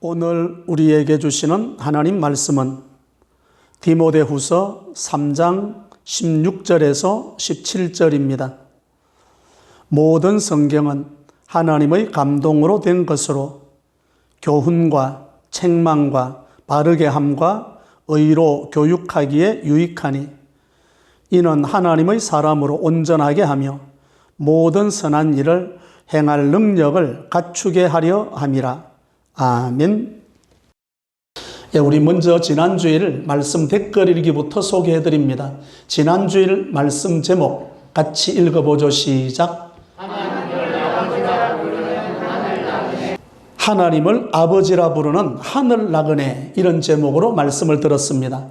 오늘 우리에게 주시는 하나님 말씀은 디모데후서 3장 16절에서 17절입니다. 모든 성경은 하나님의 감동으로 된 것으로 교훈과 책망과 바르게 함과 의로 교육하기에 유익하니 이는 하나님의 사람으로 온전하게 하며 모든 선한 일을 행할 능력을 갖추게 하려 함이라. 아멘. 우리 먼저 지난주일 말씀 댓글 읽기부터 소개해 드립니다. 지난주일 말씀 제목 같이 읽어보죠. 시작. 하나님을 아버지라 부르는 하늘 나그네, 이런 제목으로 말씀을 들었습니다.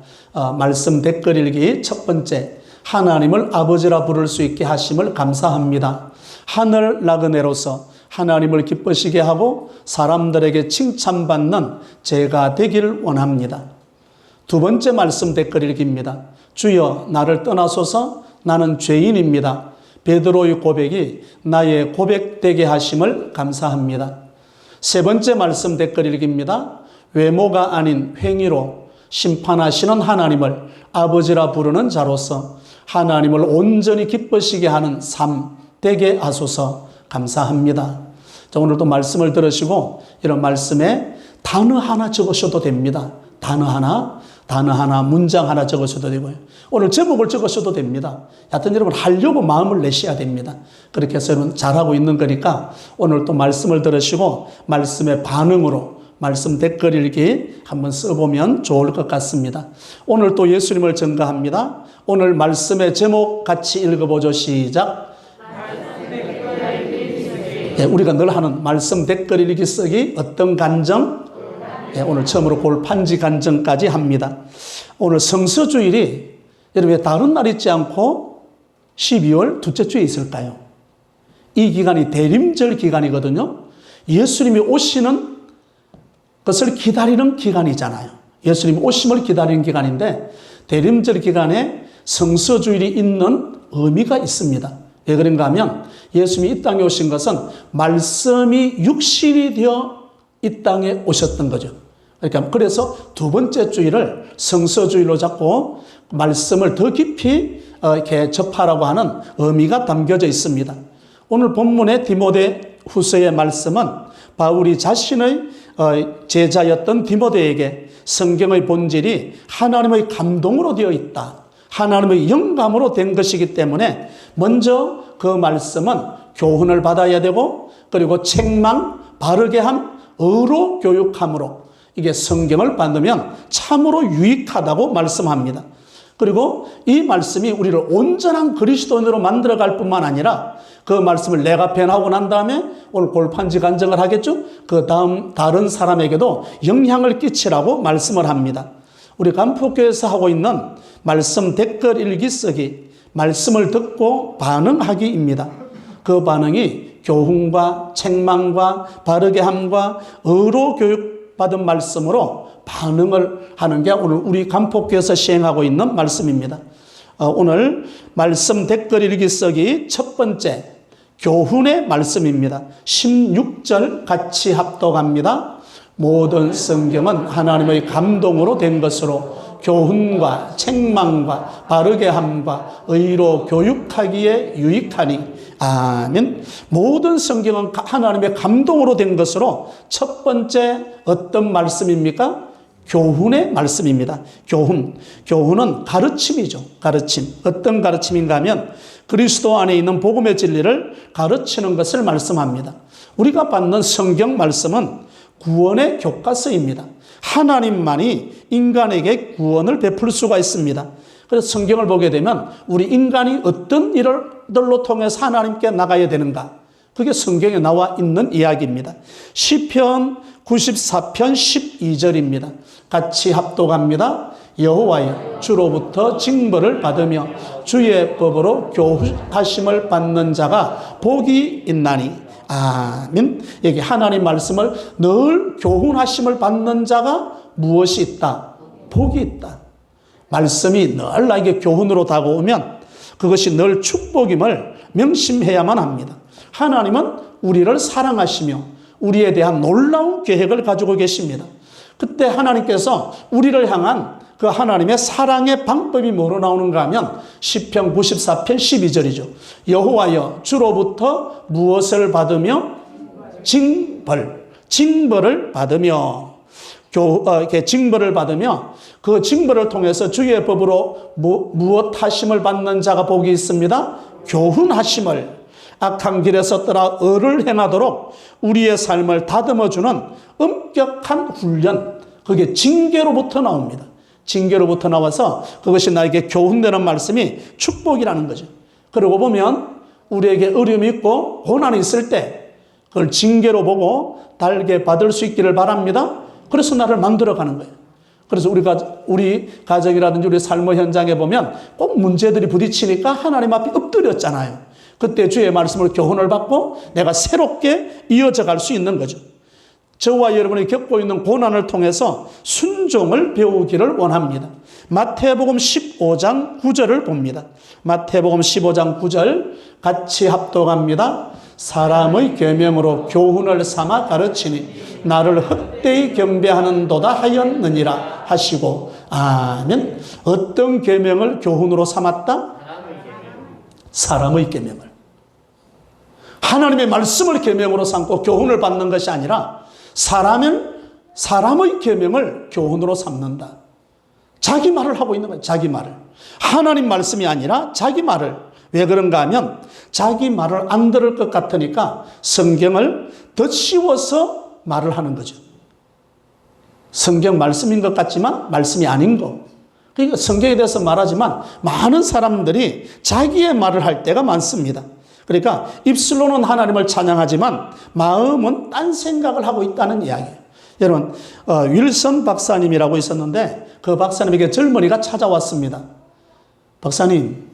말씀 댓글 읽기 첫 번째, 하나님을 아버지라 부를 수 있게 하심을 감사합니다. 하늘 나그네로서 하나님을 기쁘시게 하고 사람들에게 칭찬받는 제가 되기를 원합니다. 두 번째 말씀 댓글 읽기입니다. 주여 나를 떠나소서, 나는 죄인입니다. 베드로의 고백이 나의 고백되게 하심을 감사합니다. 세 번째 말씀 댓글 읽기입니다. 외모가 아닌 행위로 심판하시는 하나님을 아버지라 부르는 자로서 하나님을 온전히 기쁘시게 하는 삶 되게 하소서. 감사합니다. 자, 오늘도 말씀을 들으시고 이런 말씀에 단어 하나 적으셔도 됩니다. 단어 하나, 문장 하나 적으셔도 되고요. 오늘 제목을 적으셔도 됩니다. 하여튼 여러분 하려고 마음을 내셔야 됩니다. 그렇게 해서 여러분 잘하고 있는 거니까 오늘 또 말씀을 들으시고 말씀의 반응으로 말씀 댓글 읽기 한번 써보면 좋을 것 같습니다. 오늘 또 예수님을 전가합니다. 오늘 말씀의 제목 같이 읽어보죠. 시작. 우리가 늘 하는 말씀 댓글 읽기 쓰기 어떤 간정? 오늘 처음으로 골판지 간정까지 합니다. 오늘 성서주일이 여러분 왜 다른 날 있지 않고 12월 둘째 주에 있을까요? 이 기간이 대림절 기간이거든요. 예수님이 오시는 것을 기다리는 기간이잖아요. 예수님이 오심을 기다리는 기간인데 대림절 기간에 성서주일이 있는 의미가 있습니다. 왜 그런가 하면 예수님이 이 땅에 오신 것은 말씀이 육신이 되어 이 땅에 오셨던 거죠. 그러니까 그래서 두 번째 주일을 성서주일로 잡고 말씀을 더 깊이 이렇게 접하라고 하는 의미가 담겨져 있습니다. 오늘 본문의 디모데후서의 말씀은 바울이 자신의 제자였던 디모데에게 성경의 본질이 하나님의 감동으로 되어 있다, 하나님의 영감으로 된 것이기 때문에 먼저 그 말씀은 교훈을 받아야 되고 그리고 책망, 바르게 함, 의로 교육함으로 이게 성경을 받으면 참으로 유익하다고 말씀합니다. 그리고 이 말씀이 우리를 온전한 그리스도인으로 만들어갈 뿐만 아니라 그 말씀을 내가 변하고 난 다음에 오늘 골판지 간증을 하겠죠. 그 다음 다른 사람에게도 영향을 끼치라고 말씀을 합니다. 우리 간포교회에서 하고 있는 말씀 댓글 읽기 쓰기, 말씀을 듣고 반응하기입니다. 그 반응이 교훈과 책망과 바르게 함과 의로 교육받은 말씀으로 반응을 하는 게 오늘 우리 간포교회에서 시행하고 있는 말씀입니다. 오늘 말씀 댓글 읽기 쓰기 첫 번째 교훈의 말씀입니다. 16절 같이 합독합니다. 모든 성경은 하나님의 감동으로 된 것으로 교훈과 책망과 바르게 함과 의로 교육하기에 유익하니. 아멘. 모든 성경은 하나님의 감동으로 된 것으로 첫 번째 어떤 말씀입니까? 교훈의 말씀입니다. 교훈은 가르침이죠. 가르침. 어떤 가르침인가 하면 그리스도 안에 있는 복음의 진리를 가르치는 것을 말씀합니다. 우리가 받는 성경 말씀은 구원의 교과서입니다. 하나님만이 인간에게 구원을 베풀 수가 있습니다. 그래서 성경을 보게 되면 우리 인간이 어떤 일들로 통해서 하나님께 나가야 되는가, 그게 성경에 나와 있는 이야기입니다. 시편 94편 12절입니다. 같이 합독합니다. 여호와여, 주로부터 징벌을 받으며 주의 법으로 교훈하심을 받는 자가 복이 있나니. 아멘. 여기 하나님 말씀을 늘 교훈하심을 받는 자가 무엇이 있다? 복이 있다. 말씀이 늘 나에게 교훈으로 다가오면 그것이 늘 축복임을 명심해야만 합니다. 하나님은 우리를 사랑하시며 우리에 대한 놀라운 계획을 가지고 계십니다. 그때 하나님께서 우리를 향한 그 하나님의 사랑의 방법이 뭐로 나오는가 하면 시편 94편 12절이죠. 여호와여 주로부터 무엇을 받으며 징벌을 받으며 이렇게 징벌을 받으며 그 징벌을 통해서 주의 법으로 무엇 하심을 받는 자가 복이 있습니다. 교훈하심을 악한 길에서 떠나 의를 행하도록 우리의 삶을 다듬어주는 엄격한 훈련, 그게 징계로부터 나옵니다. 징계로부터 나와서 그것이 나에게 교훈되는 말씀이 축복이라는 거죠. 그러고 보면 우리에게 어려움이 있고 고난이 있을 때 그걸 징계로 보고 달게 받을 수 있기를 바랍니다. 그래서 나를 만들어가는 거예요. 그래서 우리 가정이라든지 우리 삶의 현장에 보면 꼭 문제들이 부딪히니까 하나님 앞에 엎드렸잖아요. 그때 주의 말씀으로 교훈을 받고 내가 새롭게 이어져 갈 수 있는 거죠. 저와 여러분이 겪고 있는 고난을 통해서 순종을 배우기를 원합니다. 마태복음 15장 9절을 봅니다. 마태복음 15장 9절 같이 합독합니다. 사람의 계명으로 교훈을 삼아 가르치니 나를 헛되이 경배하는도다 하였느니라 하시고 아멘. 어떤 계명을 교훈으로 삼았다? 사람의 계명을. 하나님의 말씀을 계명으로 삼고 교훈을 받는 것이 아니라 사람의 계명을 교훈으로 삼는다. 자기 말을 하고 있는 거예요. 자기 말을. 하나님 말씀이 아니라 자기 말을. 왜 그런가 하면 자기 말을 안 들을 것 같으니까 성경을 덧씌워서 말을 하는 거죠. 성경 말씀인 것 같지만 말씀이 아닌 거. 그러니까 성경에 대해서 말하지만 많은 사람들이 자기의 말을 할 때가 많습니다. 그러니까 입술로는 하나님을 찬양하지만 마음은 딴 생각을 하고 있다는 이야기예요. 여러분 윌슨 박사님이라고 있었는데 그 박사님에게 젊은이가 찾아왔습니다. 박사님,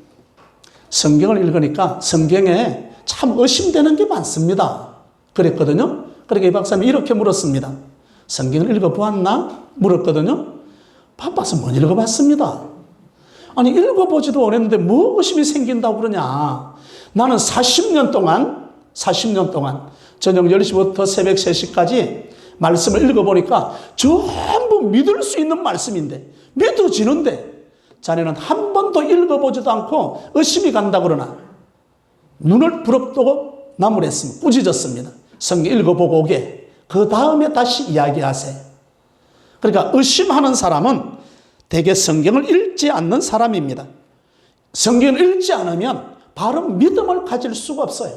성경을 읽으니까 성경에 참 의심되는 게 많습니다. 그랬거든요. 그러니까 이 박사님이 이렇게 물었습니다. 성경을 읽어보았나? 물었거든요. 바빠서 못 읽어봤습니다. 아니 읽어보지도 않았는데 뭐 의심이 생긴다고 그러냐. 나는 40년 동안 저녁 10시부터 새벽 3시까지 말씀을 읽어보니까 전부 믿을 수 있는 말씀인데 믿어지는데 자네는 한 번도 읽어보지도 않고 의심이 간다 그러나 눈을 부릅뜨고 나무랬습니다. 꾸짖었습니다. 성경 읽어보고 오게. 그 다음에 다시 이야기하세요. 그러니까 의심하는 사람은 대개 성경을 읽지 않는 사람입니다. 성경을 읽지 않으면 바른 믿음을 가질 수가 없어요.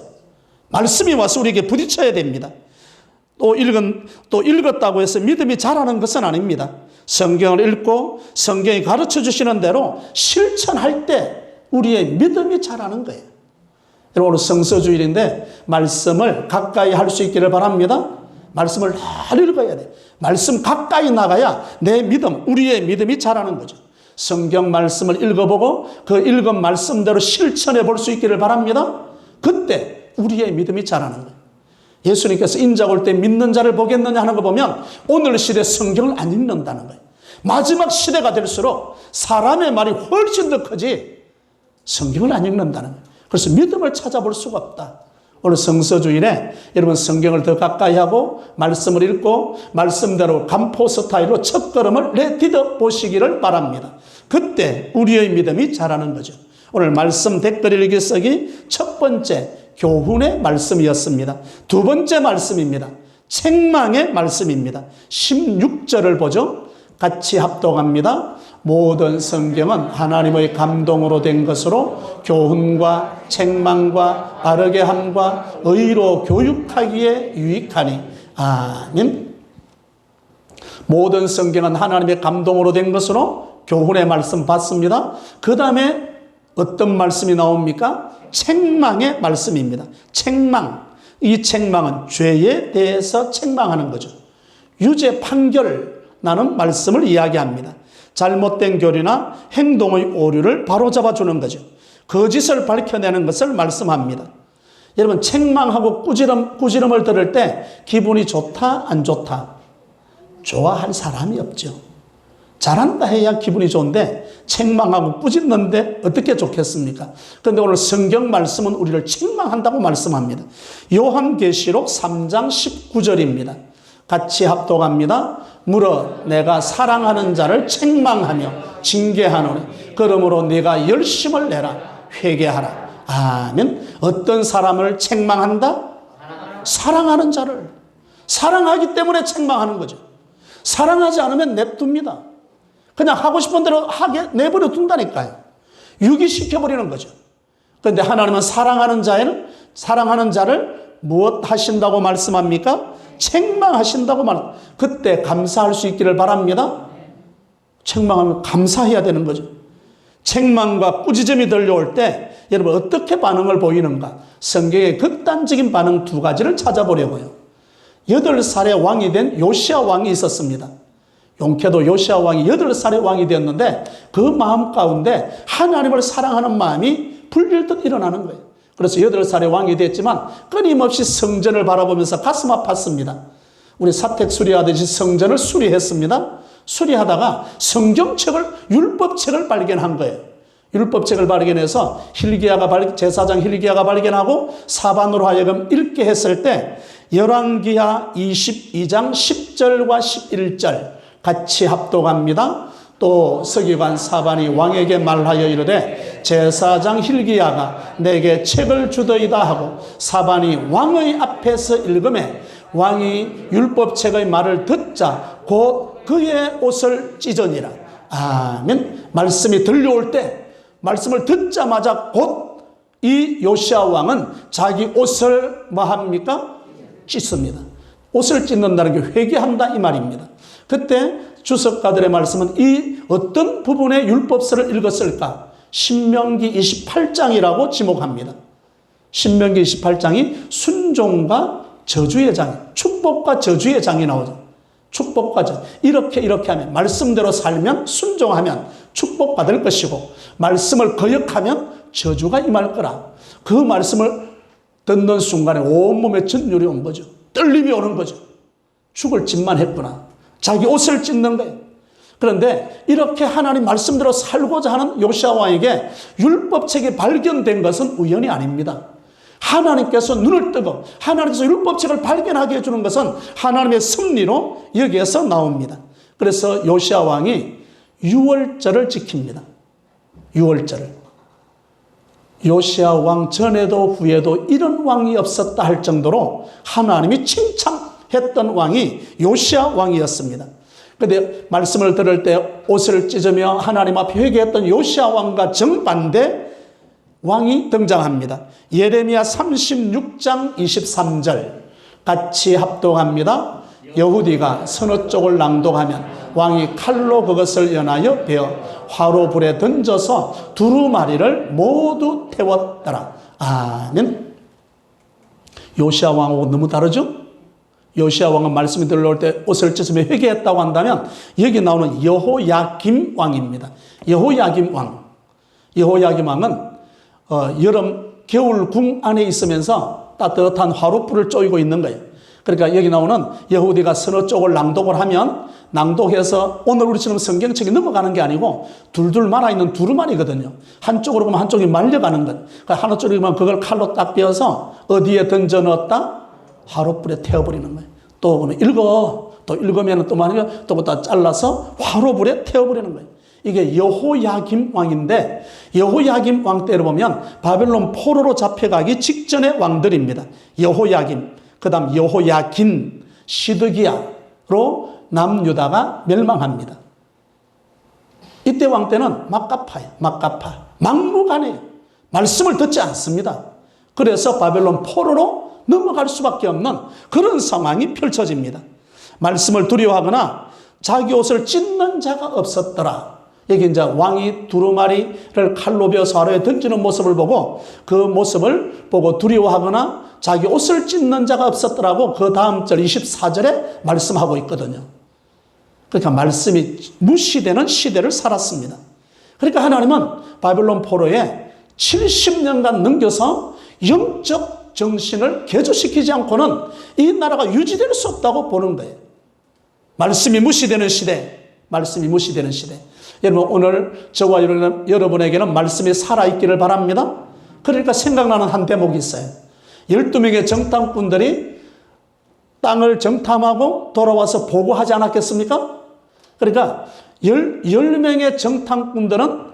말씀이 와서 우리에게 부딪혀야 됩니다. 또 읽었다고 해서 믿음이 자라는 것은 아닙니다. 성경을 읽고 성경이 가르쳐 주시는 대로 실천할 때 우리의 믿음이 자라는 거예요. 여러분 오늘 성서주일인데 말씀을 가까이 할 수 있기를 바랍니다. 말씀을 잘 읽어야 돼요. 말씀 가까이 나가야 내 믿음, 우리의 믿음이 자라는 거죠. 성경 말씀을 읽어보고 그 읽은 말씀대로 실천해 볼 수 있기를 바랍니다. 그때 우리의 믿음이 자라는 거예요. 예수님께서 인자가 올 때 믿는 자를 보겠느냐 하는 거 보면 오늘 시대 성경을 안 읽는다는 거예요. 마지막 시대가 될수록 사람의 말이 훨씬 더 크지 성경을 안 읽는다는 거예요. 그래서 믿음을 찾아볼 수가 없다. 오늘 성서주일에 여러분 성경을 더 가까이 하고 말씀을 읽고 말씀대로 간포 스타일로 첫걸음을 내디뎌 보시기를 바랍니다. 그때 우리의 믿음이 자라는 거죠. 오늘 말씀 댓글 읽기 쓰기 첫 번째 교훈의 말씀이었습니다. 두 번째 말씀입니다. 책망의 말씀입니다. 16절을 보죠. 같이 합독합니다. 모든 성경은 하나님의 감동으로 된 것으로 교훈과 책망과 바르게 함과 의로 교육하기에 유익하니. 아멘. 모든 성경은 하나님의 감동으로 된 것으로 교훈의 말씀 받습니다. 그 다음에 어떤 말씀이 나옵니까? 책망의 말씀입니다. 책망. 이 책망은 죄에 대해서 책망하는 거죠. 유죄 판결나는 말씀을 이야기합니다. 잘못된 교리나 행동의 오류를 바로잡아 주는 거죠. 거짓을 밝혀내는 것을 말씀합니다. 여러분 책망하고 꾸지름을 들을 때 기분이 좋다 안 좋다? 좋아할 사람이 없죠. 잘한다 해야 기분이 좋은데 책망하고 꾸짖는데 어떻게 좋겠습니까? 그런데 오늘 성경 말씀은 우리를 책망한다고 말씀합니다. 요한계시록 3장 19절입니다. 같이 합독합니다. 물어 내가 사랑하는 자를 책망하며 징계하노니 그러므로 네가 열심을 내라 회개하라. 아멘. 어떤 사람을 책망한다? 사랑하는 자를. 사랑하기 때문에 책망하는 거죠. 사랑하지 않으면 냅둡니다. 그냥 하고 싶은 대로 하게 내버려 둔다니까요. 유기시켜버리는 거죠. 그런데 하나님은 사랑하는 자를 무엇 하신다고 말씀합니까? 책망하신다고 그때 감사할 수 있기를 바랍니다. 책망하면 감사해야 되는 거죠. 책망과 꾸짖음이 들려올 때 여러분 어떻게 반응을 보이는가? 성경의 극단적인 반응 두 가지를 찾아보려고요. 8살의 왕이 된 요시야 왕이 있었습니다. 용케도 요시야 왕이 8살의 왕이 되었는데 그 마음 가운데 하나님을 사랑하는 마음이 불릴듯 일어나는 거예요. 그래서 8살의 왕이 됐지만 끊임없이 성전을 바라보면서 가슴 아팠습니다. 우리 사택 수리하듯이 성전을 수리했습니다. 수리하다가 성경책을, 율법책을 발견한 거예요. 율법책을 발견해서 제사장 hil기야가 발견하고 사반으로 하여금 읽게 했을 때 열왕기하 22장 10절과 11절 같이 합독합니다. 또 서기관 사반이 왕에게 말하여 이르되 제사장 hil기야가 내게 책을 주더이다 하고 사반이 왕의 앞에서 읽음에 왕이 율법책의 말을 듣자 곧 그의 옷을 찢으니라. 아멘. 말씀이 들려올 때 말씀을 듣자마자 곧 이 요시야 왕은 자기 옷을 뭐합니까? 찢습니다. 옷을 찢는다는 게 회개한다 이 말입니다. 그때 주석가들의 말씀은 이 어떤 부분의 율법서를 읽었을까? 신명기 28장이라고 지목합니다. 신명기 28장이 순종과 저주의 장, 축복과 저주의 장이 나오죠. 축복과 저주. 이렇게 하면 말씀대로 살면 순종하면 축복받을 것이고 말씀을 거역하면 저주가 임할 거라. 그 말씀을 듣는 순간에 온몸에 전율이 온 거죠. 떨림이 오는 거죠. 죽을 짓만 했구나. 자기 옷을 찢는 거예요. 그런데 이렇게 하나님 말씀대로 살고자 하는 요시야 왕에게 율법책이 발견된 것은 우연이 아닙니다. 하나님께서 눈을 뜨고 하나님께서 율법책을 발견하게 해주는 것은 하나님의 섭리로 여기에서 나옵니다. 그래서 요시야 왕이 유월절을 지킵니다. 유월절을. 요시야 왕 전에도 후에도 이런 왕이 없었다 할 정도로 하나님이 칭찬했던 왕이 요시야 왕이었습니다. 그런데 말씀을 들을 때 옷을 찢으며 하나님 앞에 회개했던 요시야 왕과 정반대 왕이 등장합니다. 예레미야 36장 23절 같이 합독합니다. 여후디가 서너 쪽을 낭독하면 왕이 칼로 그것을 연하여 베어 화로불에 던져서 두루마리를 모두 태웠더라. 아멘. 요시야 왕하고 너무 다르죠? 요시야 왕은 말씀이 들려올 때 옷을 찢으며 회개했다고 한다면 여기 나오는 여호야김 왕입니다. 여호야김 왕. 여호야김 왕은 여름 겨울 궁 안에 있으면서 따뜻한 화롯불을 쪼이고 있는 거예요. 그러니까 여기 나오는 여후디가 서너 쪽을 낭독을 하면 낭독해서 오늘 우리처럼 성경책이 넘어가는 게 아니고 둘둘 말아있는 두루마리거든요. 한쪽으로 보면 한쪽이 말려가는 것. 그러니까 하나 쪽으로 보면 그걸 칼로 딱 베어서 어디에 던져 넣었다? 화롯불에 태워버리는 거예요. 또 보면 또 읽으면 또 말하면 또 다 잘라서 화롯불에 태워버리는 거예요. 이게 여호야김 왕인데 여호야김 왕 때를 보면 바벨론 포로로 잡혀가기 직전의 왕들입니다. 여호야김, 그 다음 여호야긴, 시드기야로 남유다가 멸망합니다. 이때 왕 때는 막가파예요. 막무가내예요. 말씀을 듣지 않습니다. 그래서 바벨론 포로로 넘어갈 수밖에 없는 그런 상황이 펼쳐집니다. 말씀을 두려워하거나 자기 옷을 찢는 자가 없었더라. 여기 이제 왕이 두루마리를 칼로 베어서 화로에 던지는 모습을 보고 그 모습을 보고 두려워하거나 자기 옷을 찢는 자가 없었더라고 그 다음 절 24절에 말씀하고 있거든요. 그러니까 말씀이 무시되는 시대를 살았습니다. 그러니까 하나님은 바벨론 포로에 70년간 넘겨서 영적 정신을 개조시키지 않고는 이 나라가 유지될 수 없다고 보는 거예요. 말씀이 무시되는 시대, 말씀이 무시되는 시대. 여러분 오늘 저와 여러분에게는 말씀이 살아있기를 바랍니다. 그러니까 생각나는 한 대목이 있어요. 12명의 정탐꾼들이 땅을 정탐하고 돌아와서 보고하지 않았겠습니까? 그러니까 10명의 정탐꾼들은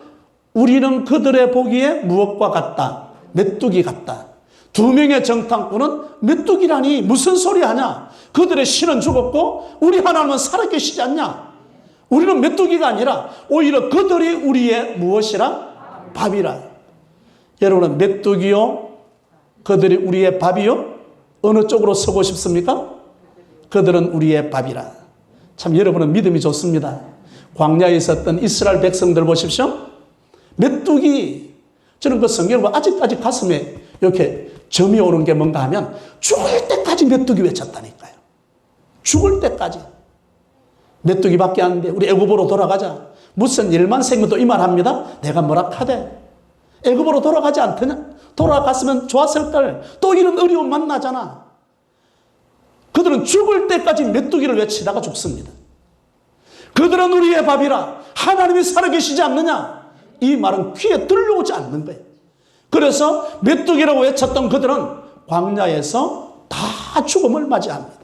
우리는 그들의 보기에 무엇과 같다? 메뚜기 같다. 2명의 정탐꾼은 메뚜기라니 무슨 소리 하냐? 그들의 신은 죽었고 우리 하나님은 살아계시지 않냐? 우리는 메뚜기가 아니라 오히려 그들이 우리의 무엇이라? 밥이라. 여러분은 메뚜기요? 그들이 우리의 밥이요? 어느 쪽으로 서고 싶습니까? 그들은 우리의 밥이라. 참 여러분은 믿음이 좋습니다. 광야에 있었던 이스라엘 백성들 보십시오. 메뚜기. 저는 그 성경을 아직까지 가슴에 이렇게 점이 오는 게 뭔가 하면 죽을 때까지 메뚜기 외쳤다니까요. 죽을 때까지. 메뚜기밖에 안 돼. 우리 애굽으로 돌아가자. 무슨 일만 생겨도 이 말 합니다. 내가 뭐라 하대. 애굽으로 돌아가지 않더냐? 돌아갔으면 좋았을 걸. 또 이런 어려움 만나잖아. 그들은 죽을 때까지 메뚜기를 외치다가 죽습니다. 그들은 우리의 밥이라. 하나님이 살아계시지 않느냐? 이 말은 귀에 들려오지 않는 거예요. 그래서 메뚜기라고 외쳤던 그들은 광야에서 다 죽음을 맞이합니다.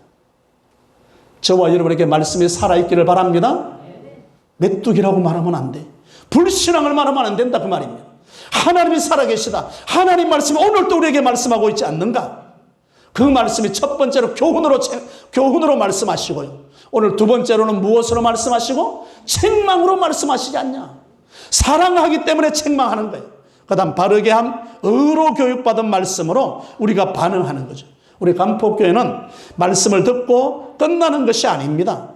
저와 여러분에게 말씀이 살아있기를 바랍니다. 메뚜기라고 말하면 안 돼. 불신앙을 말하면 안 된다 그 말입니다. 하나님이 살아계시다. 하나님 말씀이 오늘도 우리에게 말씀하고 있지 않는가? 그 말씀이 첫 번째로 교훈으로 말씀하시고요. 오늘 두 번째로는 무엇으로 말씀하시고? 책망으로 말씀하시지 않냐? 사랑하기 때문에 책망하는 거예요. 그 다음 바르게 함, 의로 교육받은 말씀으로 우리가 반응하는 거죠. 우리 간포교회는 말씀을 듣고 끝나는 것이 아닙니다.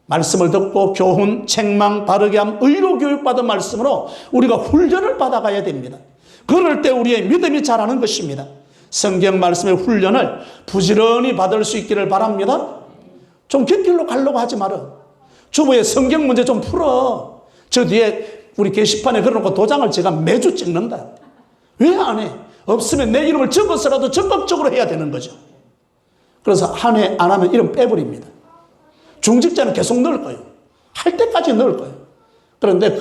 말씀을 듣고 교훈, 책망, 바르게 함, 의로 교육받은 말씀으로 우리가 훈련을 받아가야 됩니다. 그럴 때 우리의 믿음이 자라는 것입니다. 성경 말씀의 훈련을 부지런히 받을 수 있기를 바랍니다. 좀 곁길로 가려고 하지 마라. 주보에 성경 문제 좀 풀어. 저 뒤에 우리 게시판에 걸어놓고 도장을 제가 매주 찍는다. 왜 안 해? 없으면 내 이름을 적어서라도 적극적으로 해야 되는 거죠. 그래서 한 해 안 하면 이름 빼버립니다. 중직자는 계속 넣을 거예요. 할 때까지 넣을 거예요. 그런데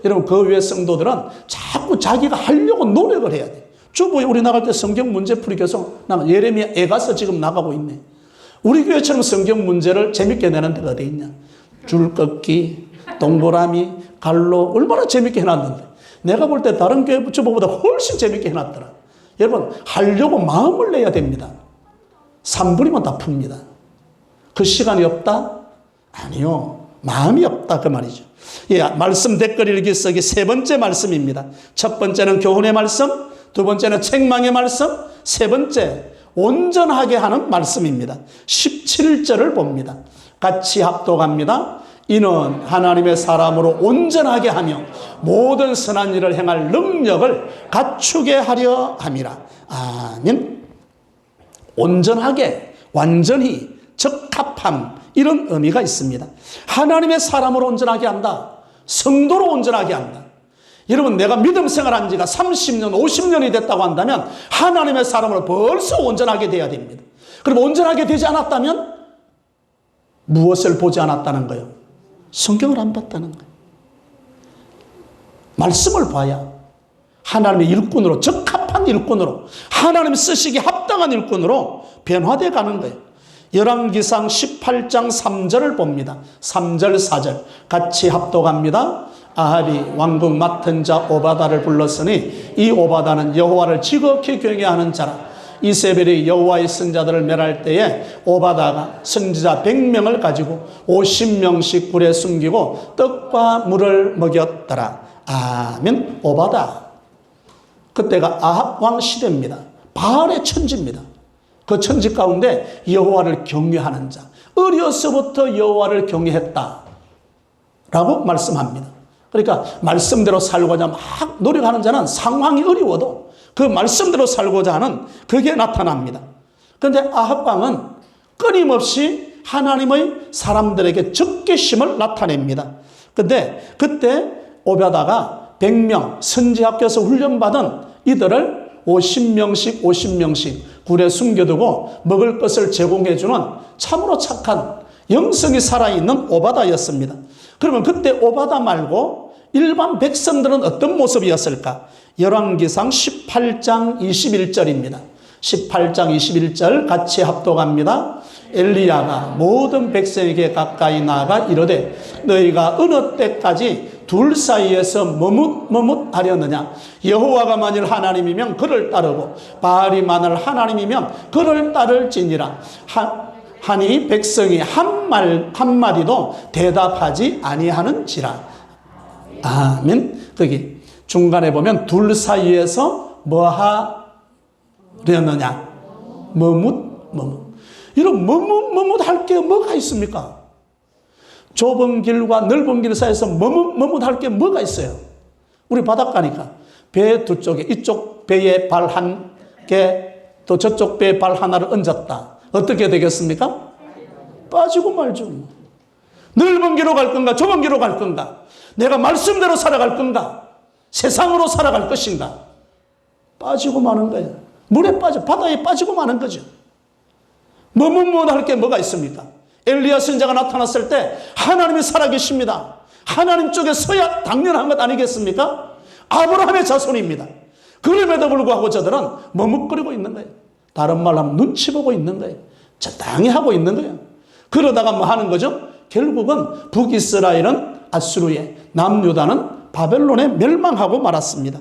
여러분 그 외 성도들은 자꾸 자기가 하려고 노력을 해야 돼. 주보에 우리 나갈 때 성경 문제 풀이 계속 예레미야 애가서 지금 나가고 있네. 우리 교회처럼 성경 문제를 재밌게 내는 데가 어디 있냐? 줄꺾기, 동그라미, 갈로 얼마나 재밌게 해놨는데 내가 볼 때 다른 교회 주보보다 훨씬 재밌게 해놨더라. 여러분 하려고 마음을 내야 됩니다. 3분이면 다 풉니다. 그 시간이 없다? 아니요. 마음이 없다 그 말이죠. 예, 말씀 댓글 읽기 쓰기 세 번째 말씀입니다. 첫 번째는 교훈의 말씀, 두 번째는 책망의 말씀, 세 번째 온전하게 하는 말씀입니다. 17절을 봅니다. 같이 합독합니다. 이는 하나님의 사람으로 온전하게 하며 모든 선한 일을 행할 능력을 갖추게 하려 함이라. 아멘. 온전하게, 완전히, 적합함, 이런 의미가 있습니다. 하나님의 사람으로 온전하게 한다. 성도로 온전하게 한다. 여러분 내가 믿음 생활한 지가 30년, 50년이 됐다고 한다면 하나님의 사람으로 벌써 온전하게 돼야 됩니다. 그럼 온전하게 되지 않았다면 무엇을 보지 않았다는 거예요? 성경을 안 봤다는 거예요. 말씀을 봐야 하나님의 일꾼으로, 적합한 일꾼으로, 하나님 쓰시기에 합당한 일꾼으로 변화되어 가는 거예요. 열왕기상 18장 3절을 봅니다. 3절 4절 같이 합독합니다. 아합이 왕궁 맡은 자 오바다를 불렀으니 이 오바다는 여호와를 지극히 경외하는 자라. 이세벨이 여호와의 선자들을 멸할 때에 오바다가 선지자 100명을 가지고 50명씩 굴에 숨기고 떡과 물을 먹였더라. 아멘. 오바다. 그때가 아합 왕 시대입니다. 바알의 천지입니다. 그 천지 가운데 여호와를 경외하는 자, 어려서부터 여호와를 경외했다 라고 말씀합니다. 그러니까 말씀대로 살고자 막 노력하는 자는 상황이 어려워도 그 말씀대로 살고자 하는 그게 나타납니다. 그런데 아합 왕은 끊임없이 하나님의 사람들에게 적개심을 나타냅니다. 그런데 그때 오바다가 100명 선지학교에서 훈련받은 이들을 50명씩 굴에 숨겨두고 먹을 것을 제공해주는 참으로 착한 영성이 살아있는 오바다였습니다. 그러면 그때 오바다 말고 일반 백성들은 어떤 모습이었을까? 열왕기상 18장 21절입니다. 18장 21절 같이 합독합니다. 엘리야가 모든 백성에게 가까이 나아가 이르되 너희가 어느 때까지 둘 사이에서 머뭇머뭇하려느냐? 여호와가 만일 하나님이면 그를 따르고 바알이 만일 하나님이면 그를 따를지니라. 하니 백성이 한마디도 대답하지 아니하는지라. 아멘. 거기 중간에 보면 둘 사이에서 뭐 하려느냐? 머뭇. 이런 머뭇할 게 뭐가 있습니까? 좁은 길과 넓은 길 사이에서 머뭇할 게 뭐가 있어요? 우리 바닷가니까 배 두 쪽에 이쪽 배에 발 한 개, 또 저쪽 배에 발 하나를 얹었다. 어떻게 되겠습니까? 빠지고 말죠. 넓은 길로 갈 건가? 좁은 길로 갈 건가? 내가 말씀대로 살아갈 건가? 세상으로 살아갈 것인가? 빠지고 마는 거예요. 물에 빠져, 바다에 빠지고 마는 거죠. 머뭇할 게 뭐가 있습니까? 엘리야 선지자가 나타났을 때 하나님이 살아계십니다. 하나님 쪽에 서야 당연한 것 아니겠습니까? 아브라함의 자손입니다. 그럼에도 불구하고 저들은 머뭇거리고 있는 거예요. 다른 말로 하면 눈치 보고 있는 거예요. 적당히 하고 있는 거예요. 그러다가 뭐 하는 거죠? 결국은 북이스라엘은 아수르에, 남유다는 바벨론에 멸망하고 말았습니다.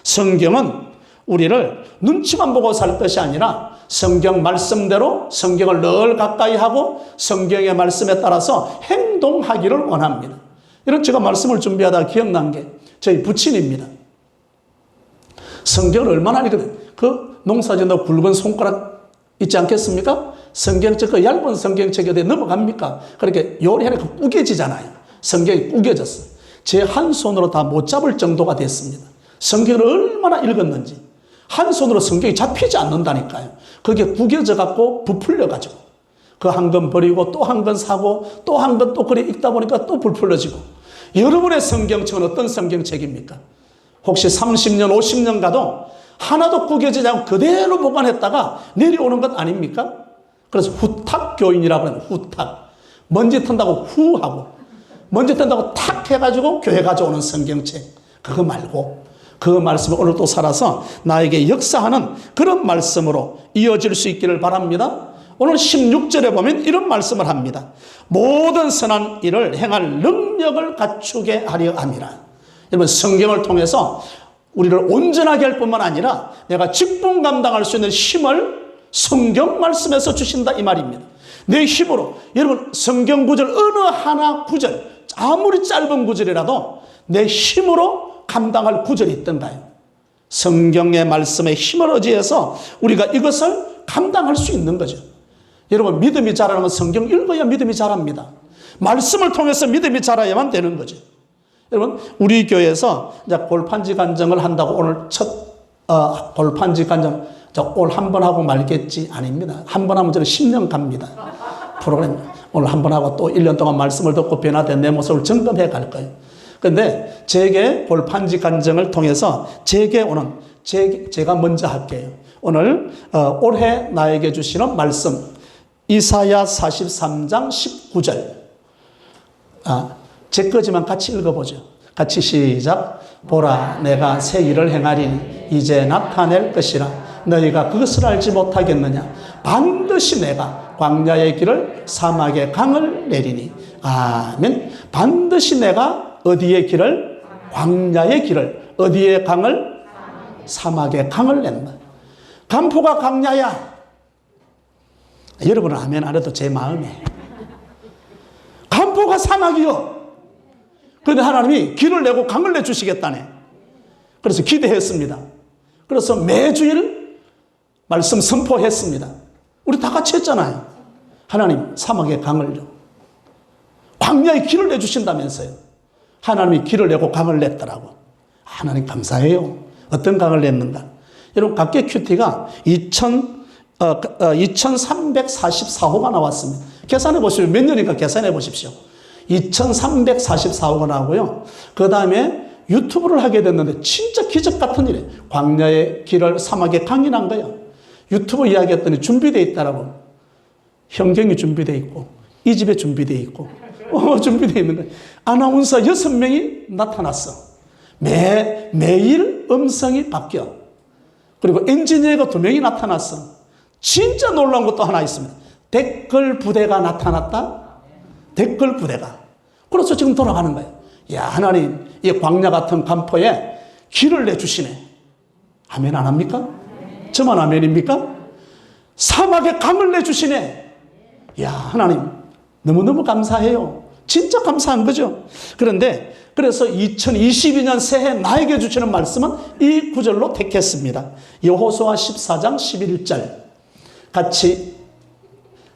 성경은 우리를 눈치만 보고 살 것이 아니라 성경 말씀대로 성경을 늘 가까이 하고 성경의 말씀에 따라서 행동하기를 원합니다. 이런 제가 말씀을 준비하다가 기억난 게 저희 부친입니다. 성경을 얼마나 읽거든. 그 농사짓는 굵은 손가락 있지 않겠습니까? 성경책, 그 얇은 성경책에 대해 넘어갑니까? 그렇게 요리하니까 구겨지잖아요. 성경이 구겨졌어요. 제 한 손으로 다 못 잡을 정도가 됐습니다. 성경을 얼마나 읽었는지. 한 손으로 성경이 잡히지 않는다니까요. 그게 구겨져 갖고 부풀려 가지고 그 한 권 버리고 또 한 권 사고 또 한 권 또 그래 읽다 보니까 또 부풀려지고. 여러분의 성경책은 어떤 성경책입니까? 혹시 30년 50년 가도 하나도 구겨지지 않고 그대로 보관했다가 내려오는 것 아닙니까? 그래서 후탁 교인이라고 하는 후탁. 먼지 턴다고 후하고 먼지 턴다고 탁 해가지고 교회 가져오는 성경책. 그거 말고 그 말씀을 오늘 또 살아서 나에게 역사하는 그런 말씀으로 이어질 수 있기를 바랍니다. 오늘 16절에 보면 이런 말씀을 합니다. 모든 선한 일을 행할 능력을 갖추게 하려 함이라. 여러분 성경을 통해서 우리를 온전하게 할 뿐만 아니라 내가 직분 감당할 수 있는 힘을 성경 말씀에서 주신다 이 말입니다. 내 힘으로 여러분 성경 구절 어느 하나 구절 아무리 짧은 구절이라도 내 힘으로 감당할 구절이 있던가요? 성경의 말씀에 힘을 의지해서 우리가 이것을 감당할 수 있는 거죠. 여러분 믿음이 자라는 건 성경 읽어야 믿음이 자랍니다. 말씀을 통해서 믿음이 자라야만 되는 거죠. 여러분 우리 교회에서 이제 골판지 간증을 한다고 오늘 첫 골판지 간증 올 한 번 하고 말겠지 아닙니다. 한 번 하면 저는 10년 갑니다. 프로그램 오늘 한 번 하고 또 1년 동안 말씀을 듣고 변화된 내 모습을 점검해 갈 거예요. 그런데 제게 골판지 간증을 통해서 제게 오는 제가 먼저 할게요. 오늘 올해 나에게 주시는 말씀 이사야 43장 19절 제 거지만 같이 읽어보죠. 같이 시작. 보라 내가 새 일을 행하리니 이제 나타낼 것이라 너희가 그것을 알지 못하겠느냐. 반드시 내가 광야의 길을 사막의 강을 내리니. 아멘. 반드시 내가 어디의 길을? 광야의 길을. 어디의 강을? 사막의 강을 낸다. 간포가 광야야. 여러분은 아멘 안 해도 제 마음에. 간포가 사막이요. 그런데 하나님이 길을 내고 강을 내주시겠다네. 그래서 기대했습니다. 그래서 매주일 말씀 선포했습니다. 우리 다 같이 했잖아요. 하나님 사막의 강을요. 광야의 길을 내주신다면서요. 하나님이 길을 내고 강을 냈더라고. 하나님 감사해요. 어떤 강을 냈는가. 여러분 각계 큐티가 2344호가 나왔습니다. 계산해 보십시오. 몇 년인가 계산해 보십시오. 2344호가 나오고요. 그 다음에 유튜브를 하게 됐는데 진짜 기적 같은 일이에요. 광야의 길을 사막에 강인한 거예요. 유튜브 이야기했더니 준비되어 있다라고. 현경이 준비되어 있고 이 집에 준비되어 있고, 준비되어 있는 거예요. 아나운서 6명이 나타났어. 매일 음성이 바뀌어. 그리고 엔지니어가 2명이 나타났어. 진짜 놀라운 것도 하나 있습니다. 댓글 부대가 나타났다? 댓글 부대가. 그래서 지금 돌아가는 거예요. 야, 하나님, 이 광야 같은 간포에 길을 내주시네. 아멘 안 합니까? 저만 아멘입니까? 사막에 강을 내주시네. 야, 하나님, 너무너무 감사해요. 진짜 감사한 거죠. 그런데 그래서 2022년 새해 나에게 주시는 말씀은 이 구절로 택했습니다. 여호수아 14장 11절. 같이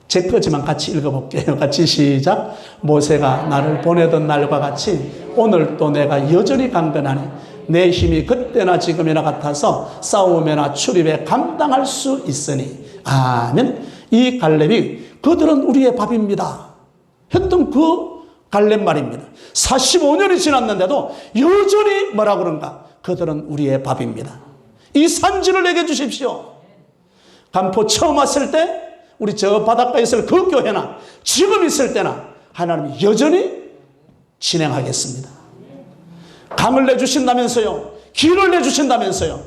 제 거지만 같이 읽어볼게요. 같이 시작. 모세가 나를 보내던 날과 같이 오늘도 내가 여전히 강건하니 내 힘이 그때나 지금이나 같아서 싸움이나 출입에 감당할 수 있으니. 아멘. 이 갈렙이 그들은 우리의 밥입니다 했던 그 갈렙 말입니다. 45년이 지났는데도 여전히 뭐라 그런가? 그들은 우리의 밥입니다. 이 산지를 내게 주십시오. 간포 처음 왔을 때 우리 저 바닷가에 있을 그 교회나 지금 있을 때나 하나님이 여전히 진행하겠습니다. 강을 내주신다면서요. 길을 내주신다면서요.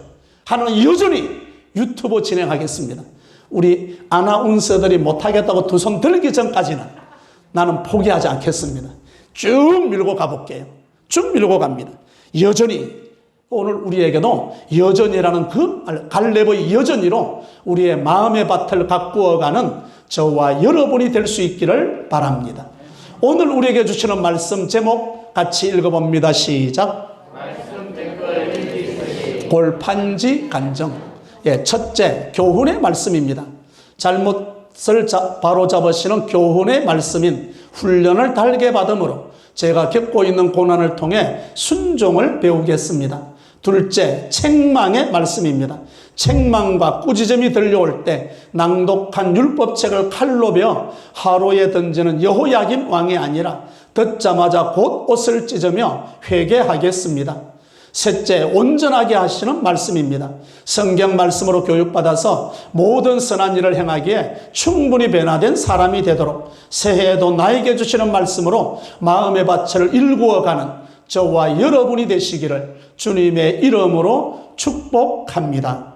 하나님 여전히 유튜브 진행하겠습니다. 우리 아나운서들이 못하겠다고 두 손 들기 전까지는 나는 포기하지 않겠습니다. 쭉 밀고 가볼게요. 쭉 밀고 갑니다. 여전히 오늘 우리에게도 여전이라는 그 갈렙의 여전히로 우리의 마음의 밭을 가꾸어가는 저와 여러분이 될 수 있기를 바랍니다. 오늘 우리에게 주시는 말씀 제목 같이 읽어봅니다. 시작. 골판지 간정. 예, 첫째 교훈의 말씀입니다. 잘못을 바로 잡으시는 교훈의 말씀인 훈련을 달게 받음으로 제가 겪고 있는 고난을 통해 순종을 배우겠습니다. 둘째, 책망의 말씀입니다. 책망과 꾸지점이 들려올 때 낭독한 율법책을 칼로 베어 하루에 던지는 여호야김 왕이 아니라 듣자마자 곧 옷을 찢으며 회개하겠습니다. 셋째, 온전하게 하시는 말씀입니다. 성경 말씀으로 교육받아서 모든 선한 일을 행하기에 충분히 변화된 사람이 되도록 새해에도 나에게 주시는 말씀으로 마음의 밭을 일구어가는 저와 여러분이 되시기를 주님의 이름으로 축복합니다.